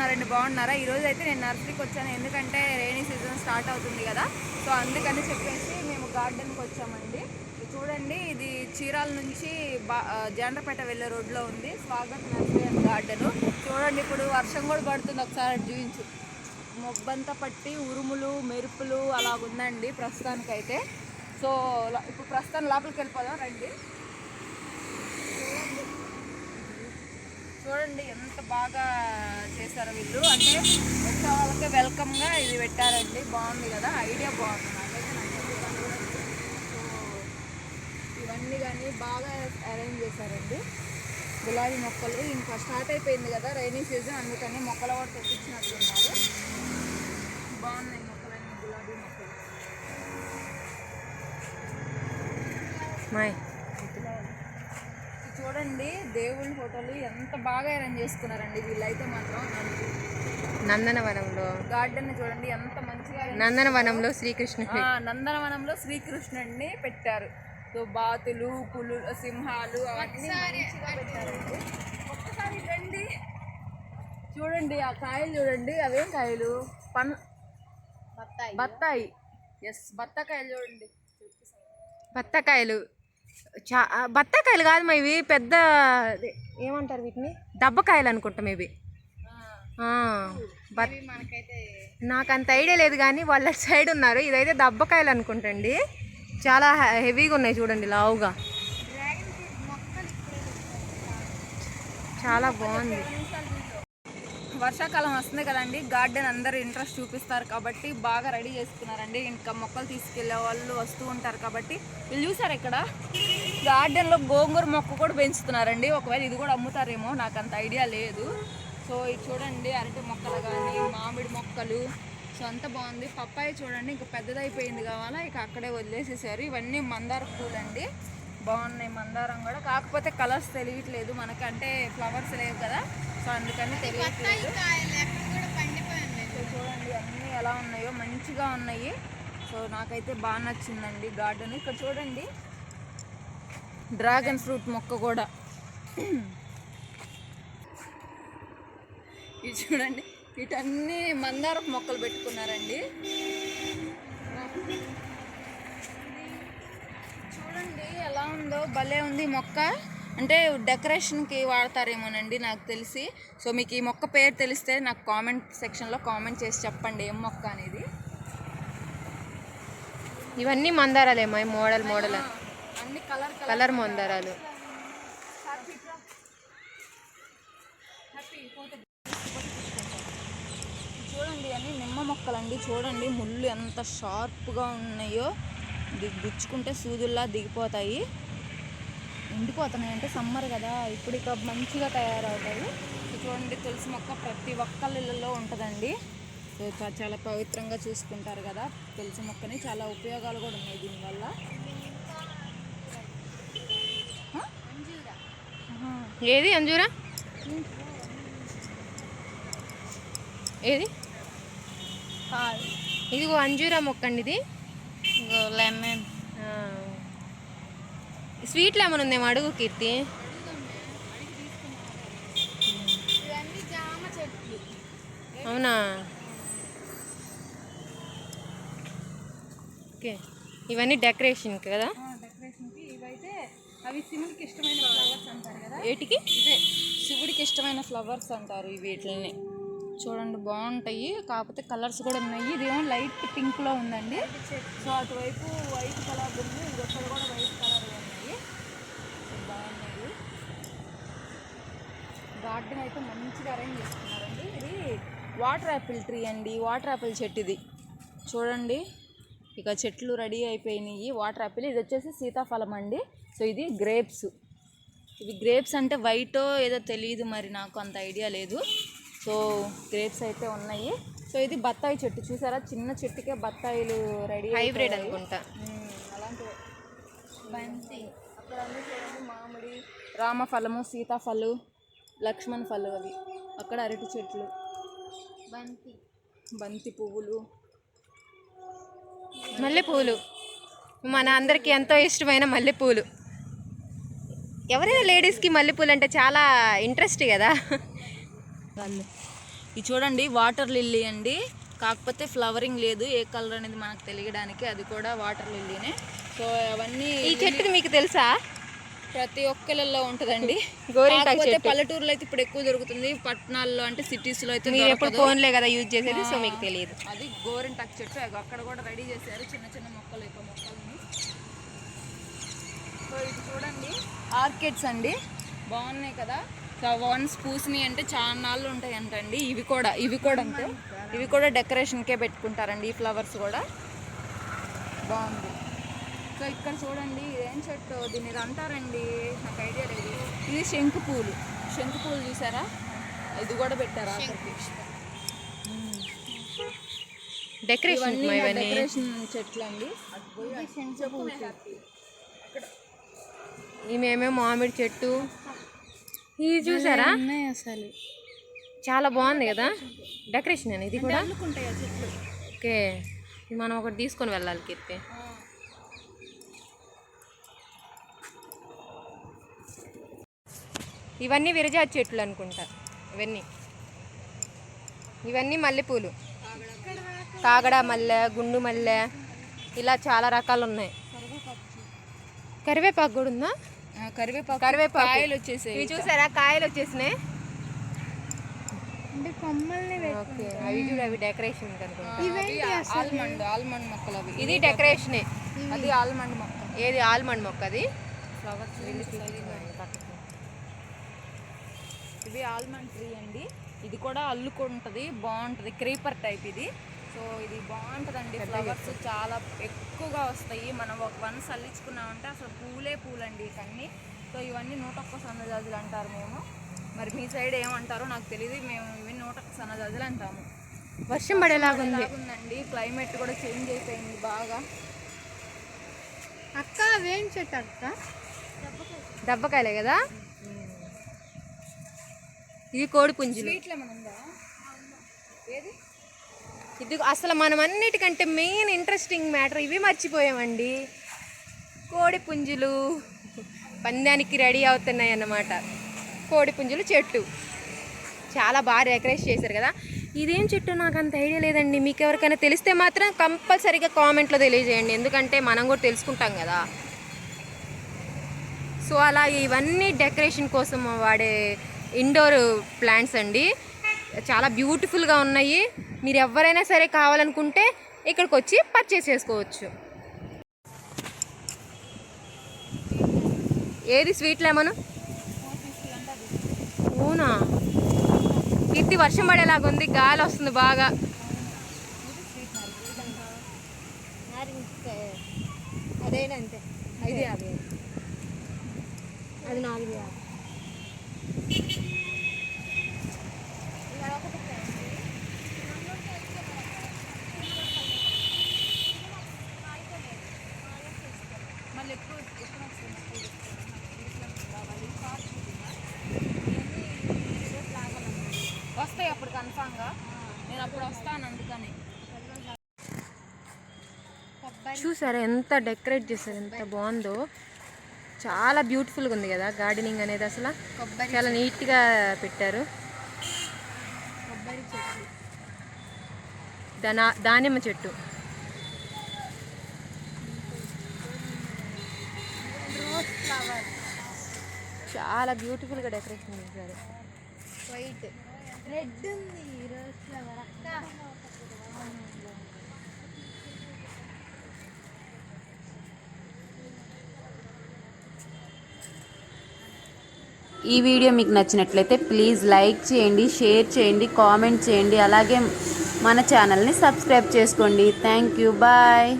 ఉన్నారండి? బాగున్నారా? ఈరోజు అయితే నేను నర్సరీకి వచ్చాను, ఎందుకంటే రైనీ సీజన్ స్టార్ట్ అవుతుంది కదా, సో అందుకని చెప్పేసి మేము గార్డెన్కి వచ్చామండి. చూడండి, ఇది చీరాల నుంచి జాండ్రపేట వెళ్ళే రోడ్లో ఉంది స్వాగత్ నర్సరీ అండ్ గార్డెన్. చూడండి, ఇప్పుడు వర్షం కూడా పడుతుంది, ఒకసారి చూపించు. మొబ్బంతా పట్టి ఉరుములు మెరుపులు అలాగుందండి ప్రస్తుతానికైతే. సో ఇప్పుడు ప్రస్తుతం లోపలికి వెళ్ళిపోదాం రండి. చూడండి ఎంత బాగా చేశారు వీళ్ళు, అంటే వచ్చే వాళ్ళకి వెల్కమ్గా ఇది పెట్టారండి. బాగుంది కదా, ఐడియా బాగుంది, నాకైతే నచ్చింది. సో ఇవన్నీ కానీ బాగా అరేంజ్ చేశారండి. గులాబీ మొక్కలు ఇంకా స్టార్ట్ అయిపోయింది కదా రైనీ సీజన్, అందుకని మొక్కలు కూడా తెప్పించినట్టున్నారు. బాగున్నాయి మొక్కలన్నీ, గులాబీ మొక్కలు. చూడండి, దేవుళ్ళ ఫోటోలు ఎంత బాగా అరేంజ్ చేసుకున్నారండి వీళ్ళైతే మాత్రం. నందనవనంలో గార్డెన్ చూడండి ఎంత మంచిగా, నందనవనంలో శ్రీకృష్ణుడిని పెట్టారు. సో బాతులు, పులులు, సింహాలు అవన్నీ మంచిగా పెట్టారండి. ఒక్కసారి రండి, చూడండి ఆ కాయలు చూడండి. అవేం కాయలు? బత్తాయి. ఎస్, బత్తాకాయలు చూడండి. బత్తాకాయలు బత్తాకాయలు కాదు మా ఇవి, పెద్ద ఏమంటారు వీటిని, దబ్బకాయలు అనుకుంటా మేబీ. నాకు అంత ఐడియా లేదు, కానీ వాళ్ళ సైడ్ ఉన్నారు. ఇదైతే దబ్బకాయలు అనుకుంటండి, చాలా హెవీగా ఉన్నాయి చూడండి, లావుగా. చాలా బాగుంది. వర్షాకాలం వస్తుంది కదండి, గార్డెన్ అందరూ ఇంట్రెస్ట్ చూపిస్తారు కాబట్టి బాగా రెడీ చేసుకున్నారండి. ఇంకా మొక్కలు తీసుకెళ్లే వాళ్ళు వస్తూ ఉంటారు కాబట్టి. వీళ్ళు చూసారు, ఇక్కడ గార్డెన్లో గోంగూర మొక్క కూడా పెంచుతున్నారండి. ఒకవేళ ఇది కూడా అమ్ముతారేమో, నాకు అంత ఐడియా లేదు. సో ఇది చూడండి, అరటి మొక్కలు కానీ మామిడి మొక్కలు, సో అంత బాగుంది. పప్పాయ చూడండి, ఇంకా పెద్దదైపోయింది కావాలా, ఇక అక్కడే వదిలేసేసారు. ఇవన్నీ మందార పూలు అండి, బాగున్నాయి మందారం కూడా, కాకపోతే కలర్స్ తెలియట్లేదు మనకి, అంటే ఫ్లవర్స్ లేవు కదా, సో అందుకని తెలియట్లేదు. సో చూడండి అన్నీ ఎలా ఉన్నాయో, మంచిగా ఉన్నాయి. సో నాకైతే బాగా నచ్చిందండి గార్డెన్. ఇక్కడ చూడండి డ్రాగన్ ఫ్రూట్ మొక్క కూడా, ఇది చూడండి, వీటన్నీ మందారపు మొక్కలు పెట్టుకున్నారండి. చూడండి ఎలా ఉందో, భలే ఉంది మొక్క. అంటే డెకరేషన్కి వాడతారేమోనండి నాకు తెలిసి. సో మీకు ఈ మొక్క పేరు తెలిస్తే నాకు కామెంట్ సెక్షన్లో కామెంట్ చేసి చెప్పండి ఏం మొక్క అనేది. ఇవన్నీ మందారాలేమో, మోడల్ అన్ని కలర్ మందారాలు. చూడండి అన్ని నిమ్మ మొక్కలండి. చూడండి ముళ్ళు ఎంత షార్ప్గా ఉన్నాయో, గుచ్చుకుంటే సూదుల్లా దిగిపోతాయి. ఎండిపోతున్నాయి అంటే సమ్మర్ కదా, ఇప్పుడు ఇక మంచిగా తయారవుతాయి. చూడండి తులసి మొక్క ప్రతి ఒక్కళ్ళ ఇళ్ళలో ఉంటుందండి. సో చాలా పవిత్రంగా చూసుకుంటారు కదా తులసి మొక్కని, చాలా ఉపయోగాలు కూడా ఉన్నాయి దీనివల్ల. ఏది అంజూరా? ఏది? ఇదిగో అంజూరా మొక్క అండి, ఇది లెమన్. స్వీట్ లెమన్ ఉందేమో, అడుగు కీర్తి. అవునా, ఓకే. ఇవన్నీ డెకరేషన్కి కదా, డెకరేషన్కి. ఇవైతే అవి శివుడికి ఇష్టమైన ఫ్లవర్స్ అంటారు కదా. ఏటికి? ఇదే శివుడికి ఇష్టమైన ఫ్లవర్స్ అంటారు వీటిని. చూడండి బాగుంటాయి, కాకపోతే కలర్స్ కూడా ఉన్నాయి. ఇదేమో లైట్ పింక్లో ఉందండి. సో అటువైపు వైట్ కలర్ ఉంది, ఇక్కడ కూడా వైట్ కలర్ ఉన్నాయి. బాగున్నాయి. గార్డెన్ అయితే మంచిగా అరేంజ్ చేసుకున్నారండి. ఇది వాటర్ యాపిల్ ట్రీ అండి, వాటర్ యాపిల్ చెట్టు ఇది. చూడండి ఇక చెట్లు రెడీ అయిపోయినాయి. వాటర్ యాపిల్, ఇది వచ్చేసి సీతాఫలం అండి. సో ఇది గ్రేప్స్. ఇవి గ్రేప్స్ అంటే వైటో ఏదో తెలియదు, మరి నాకు అంత ఐడియా లేదు. సో గ్రేప్స్ అయితే ఉన్నాయి. సో ఇది బత్తాయి చెట్టు, చూసారా చిన్న చెట్టుకే బత్తాయిలు రెడీ, హైబ్రిడ్ అనుకుంటా. అలాంటివి అక్కడ అన్నీ చూడండి, మామిడి, రామఫలము, సీతాఫలు, లక్ష్మణ ఫలు, అవి అక్కడ అరటి చెట్లు, బంతి పువ్వులు, మల్లెపూలు, మన అందరికీ ఎంతో ఇష్టమైన మల్లెపూలు. ఎవరైనా లేడీస్కి మల్లెపూలు అంటే చాలా ఇంట్రెస్ట్ కదా. ఇది చూడండి వాటర్ లిల్లీ అండి, కాకపోతే ఫ్లవరింగ్ లేదు, ఏ కలర్ అనేది మనకు తెలియడానికి, అది కూడా వాటర్ లిల్లీనే. సో అవన్నీ ఈ చెట్టు మీకు తెలుసా? ప్రతి ఒక్కళ్ళల్లో ఉంటుందండి. గోరింటాకు కాకపోతే పల్లెటూరులో అయితే ఇప్పుడు ఎక్కువ దొరుకుతుంది, పట్టణాల్లో అంటే సిటీస్లో అయితే మీరు ఎప్పుడు ఫోన్లే కదా యూజ్ చేసేది, సో మీకు తెలియదు. అది గోరింటాకు చెట్టు, అక్కడ కూడా రెడీ చేశారు చిన్న చిన్న మొక్కలు, ఎక్కువ మొక్కలని. సో ఇది చూడండి ఆర్కిడ్స్ అండి, బాగున్నాయి కదా. సో వన్స్ పూసినాయి అంటే చాలా నాళ్ళు ఉంటాయి అంటండి. ఇవి కూడా అంతే, ఇవి కూడా డెకరేషన్కే పెట్టుకుంటారండి. ఈ ఫ్లవర్స్ కూడా బాగుంది. సో ఇక్కడ చూడండి ఇదేం చెట్టు, దీన్ని ఇది అంటారండి, నాకు ఐడియా లేదు. ఇది శంకు పూలు చూసారా, ఇది కూడా పెట్టారు ఆఖరికి. డెకరేషన్ చెట్లు అండి. ఈమెమో మామిడి చెట్టు, ఇది చూసారా అసలు చాలా బాగుంది కదా డెకరేషన్ అని. ఇది కూడా ఓకే, ఇది మనం ఒకటి తీసుకొని వెళ్ళాలి కిప్పి. ఇవన్నీ విరజాజి చెట్లు అనుకుంటా. ఇవన్నీ మల్లెపూలు, కాగడ మల్లె, గుండు మల్లె, ఇలా చాలా రకాలు ఉన్నాయి. కరివేపాకు కూడా ఉందా? కరివేపాకు కాయలు వచ్చేసాయి. ఇవి చూసారా కాయలు వచ్చేసినాయి. ఓకే, అవి చూడు, అవి డెకరేషన్ ఆల్మండ్ మొక్కలు అవి. ఇది డెకరేషనే, అది ఆల్మండ్ మొక్క. ఏది ఆల్మండ్ మొక్క? అది ఫ్లవర్స్. ఇవి ఆల్మండ్ ట్రీ అండి, ఇది కూడా అల్లుకుంటుంది, బాగుంటుంది, క్రీపర్ టైప్ ఇది. సో ఇది బాగుంటుందండి, ఫ్లవర్స్ చాలా ఎక్కువగా వస్తాయి. మనం వన్స్ అల్లించుకున్నామంటే అసలు పూలండి ఇవన్నీ. సో ఇవన్నీ 101 సన్నజాజులు అంటారు మేము, మరి మీ సైడ్ ఏమంటారో నాకు తెలియదు. మేము ఇవి 101 సన్నజాజులు అంటాము. వర్షం పడేలాగుందండి, క్లైమేట్ కూడా చేంజ్ అయిపోయింది బాగా. అక్క అవేం చెట్టు అక్క? దబ్బకాయలే కదా. ఇది కోడి పుంజులు. ఇది అసలు మనం అన్నిటికంటే మెయిన్ ఇంట్రెస్టింగ్ మ్యాటర్ ఇవి మర్చిపోయామండి. కోడి పుంజులు పందానికి రెడీ అవుతున్నాయి అన్నమాట. కోడి పుంజులు చెట్టు చాలా బాగా డెకరేట్ చేశారు కదా. ఇదేం చెట్టు నాకు అంత ఐడియా లేదండి, మీకు ఎవరికైనా తెలిస్తే మాత్రం కంపల్సరీగా కామెంట్లో తెలియజేయండి, ఎందుకంటే మనం కూడా తెలుసుకుంటాం కదా. సో అలా ఇవన్నీ డెకరేషన్ కోసం వాడే ఇండోర్ ప్లాంట్స్ అండి, చాలా బ్యూటిఫుల్గా ఉన్నాయి. మీరు ఎవరైనా సరే కావాలనుకుంటే ఇక్కడికి వచ్చి పర్చేస్ చేసుకోవచ్చు. ఏది స్వీట్ లెమన్? అవునా, ఇది వర్షం పడేలాగా ఉంది, గాలి వస్తుంది బాగా. అదేనంతే 550, అది 450. వస్తాయి అప్పుడు కన్ఫామ్గా, నేను అప్పుడు వస్తాను అందుకని. చూసారా ఎంత డెకరేట్ చేశారు, ఎంత బాగుందో, చాలా బ్యూటిఫుల్గా ఉంది కదా గార్డెనింగ్ అనేది. అసలు చాలా నీట్గా పెట్టారు. దానిమ్మ చెట్టు, చాలా బ్యూటిఫుల్గా డెకరేషన్ చేశారు. వైట్ రెడ్ ఉంది, రోజ్ ఫ్లవర్ అక్క. ఈ వీడియో మీకు నచ్చినట్లయితే ప్లీజ్ లైక్ చేయండి, షేర్ చేయండి, కామెంట్ చేయండి, అలాగే మన ఛానల్ని సబ్స్క్రైబ్ చేసుకోండి. Thank you, bye.